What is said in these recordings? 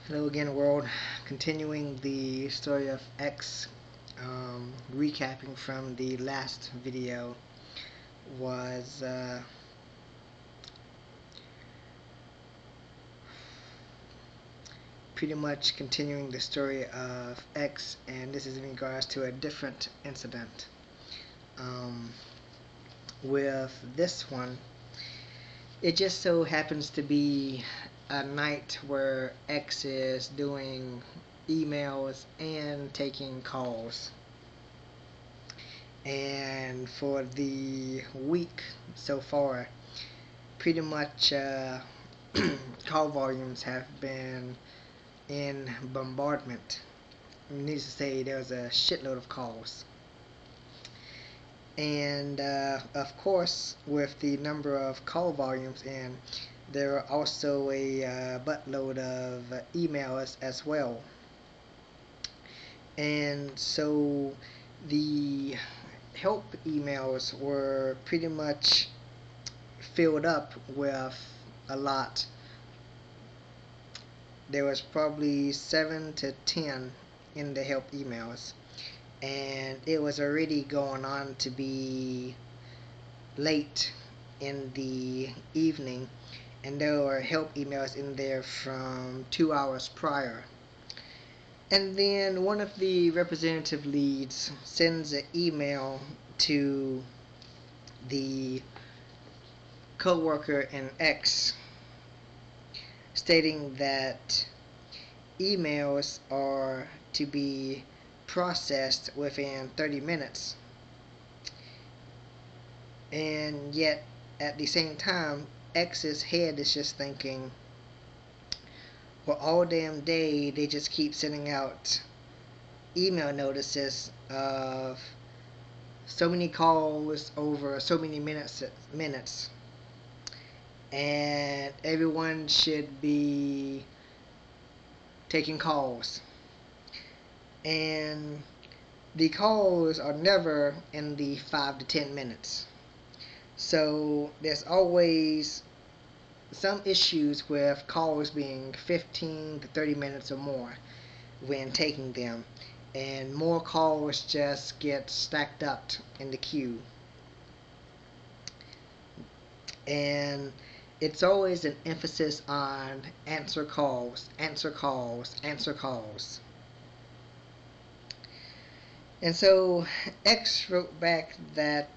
Hello again, world. Continuing the story of X, recapping from the last video was pretty much continuing the story of X, and this is in regards to a different incident. With this one, it just so happens to be a night where X is doing emails and taking calls. And for the week so far, pretty much call volumes have been in bombardment. Needless to say, there was a shitload of calls. And of course, with the number of call volumes in, there are also a buttload of emails as well. And so the help emails were pretty much filled up with a lot. There was probably 7 to 10 in the help emails, and it was already going on to be late in the evening, and there were help emails in there from 2 hours prior. And then one of the representative leads sends an email to the coworker in X stating that emails are to be processed within 30 minutes. And yet, at the same time, X's head is just thinking, well, all damn day they just keep sending out email notices of so many calls over so many minutes, and everyone should be taking calls, and the calls are never in the 5 to 10 minutes. So there's always some issues with calls being 15 to 30 minutes or more when taking them, and more calls just get stacked up in the queue. And it's always an emphasis on answer calls, answer calls, answer calls. And so X wrote back that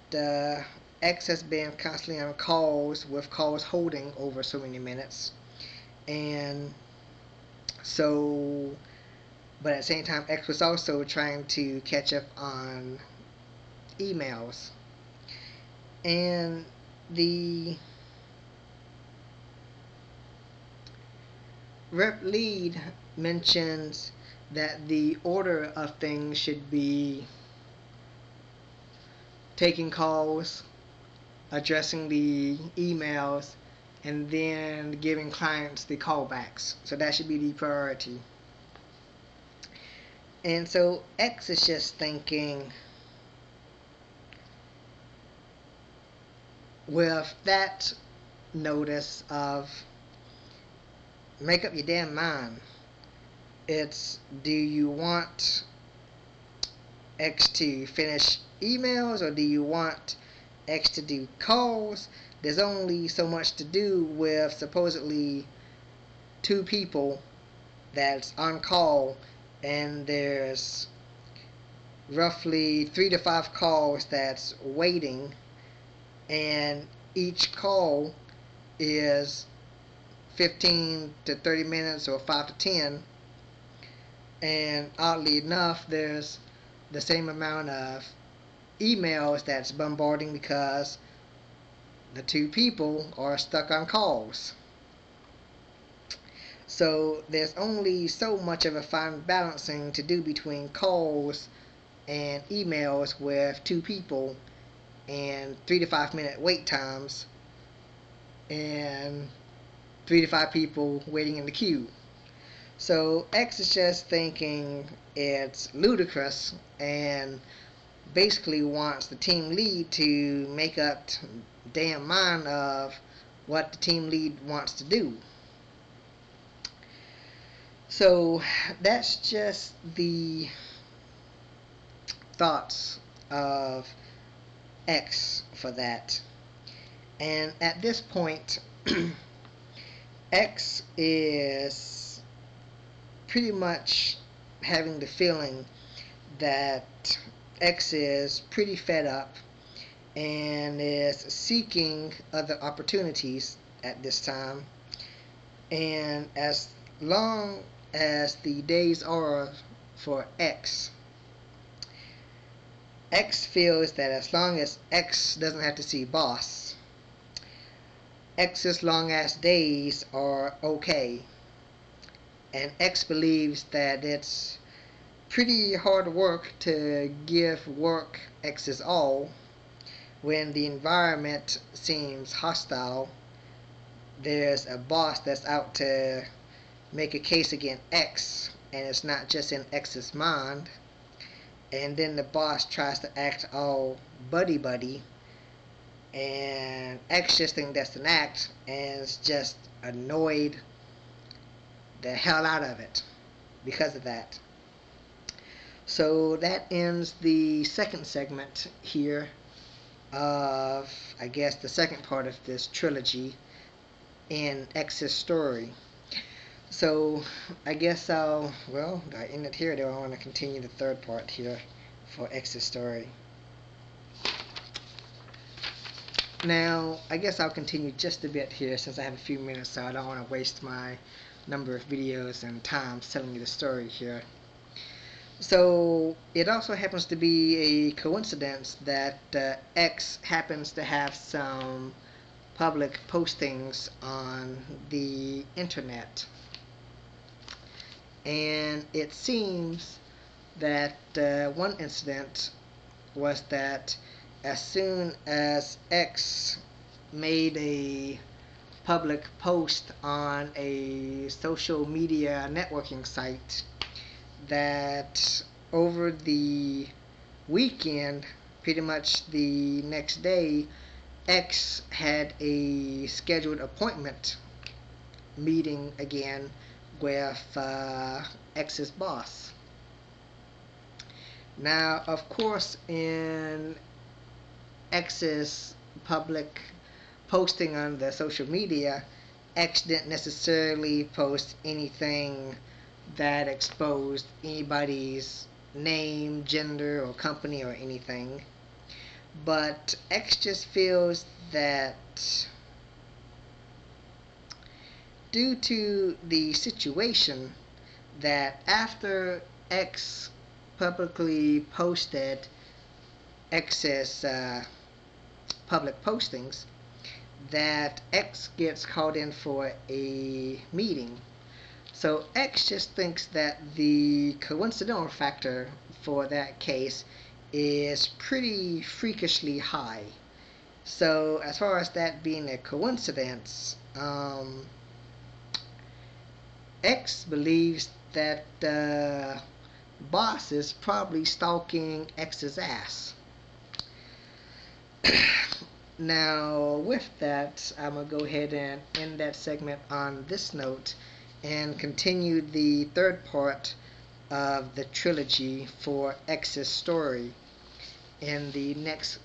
X has been constantly on calls, with calls holding over so many minutes. And so, but at the same time, X was also trying to catch up on emails. And the rep lead mentions that the order of things should be taking calls, addressing the emails, and then giving clients the callbacks. So that should be the priority. And so X is just thinking, with that notice of make up your damn mind, it's, do you want X to finish emails, or do you want X to do calls? There's only so much to do with supposedly 2 people that's on call, and there's roughly 3 to 5 calls that's waiting, and each call is 15 to 30 minutes or 5 to 10. And oddly enough, there's the same amount of emails that's bombarding because the 2 people are stuck on calls. So there's only so much of a fine balancing to do between calls and emails with 2 people and 3 to 5 minute wait times and 3 to 5 people waiting in the queue. So X is just thinking it's ludicrous, and basically wants the team lead to make up damn mind of what the team lead wants to do. So that's just the thoughts of X for that. And at this point, X is pretty much having the feeling that X is pretty fed up and is seeking other opportunities at this time. And as long as the days are for X, X feels that as long as X doesn't have to see boss, X's long ass days are okay. And X believes that it's pretty hard work to give work X's all when the environment seems hostile. There's a boss that's out to make a case against X, and it's not just in X's mind. And then the boss tries to act all buddy-buddy, and X just thinks that's an act, and is just annoyed the hell out of it because of that. So that ends the second segment here of, I guess, the second part of this trilogy in X's story. So I guess I end it here, though I want to continue the third part here for X's story. Now, I guess I'll continue just a bit here since I have a few minutes, so I don't want to waste my number of videos and time telling you the story here. So it also happens to be a coincidence that X happens to have some public postings on the internet. And it seems that one incident was that as soon as X made a public post on a social media networking site, that over the weekend, pretty much the next day, X had a scheduled appointment meeting again with X's boss. Now, of course, in X's public posting on the social media, X didn't necessarily post anything that exposed anybody's name, gender, or company or anything. But X just feels that due to the situation, that after X publicly posted X's public postings, that X gets called in for a meeting. So X just thinks that the coincidental factor for that case is pretty freakishly high. So as far as that being a coincidence, X believes that the boss is probably stalking X's ass. Now, with that, I'm going to go ahead and end that segment on this note and continue the third part of the trilogy for X's story in the next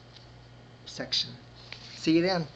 section. See you then.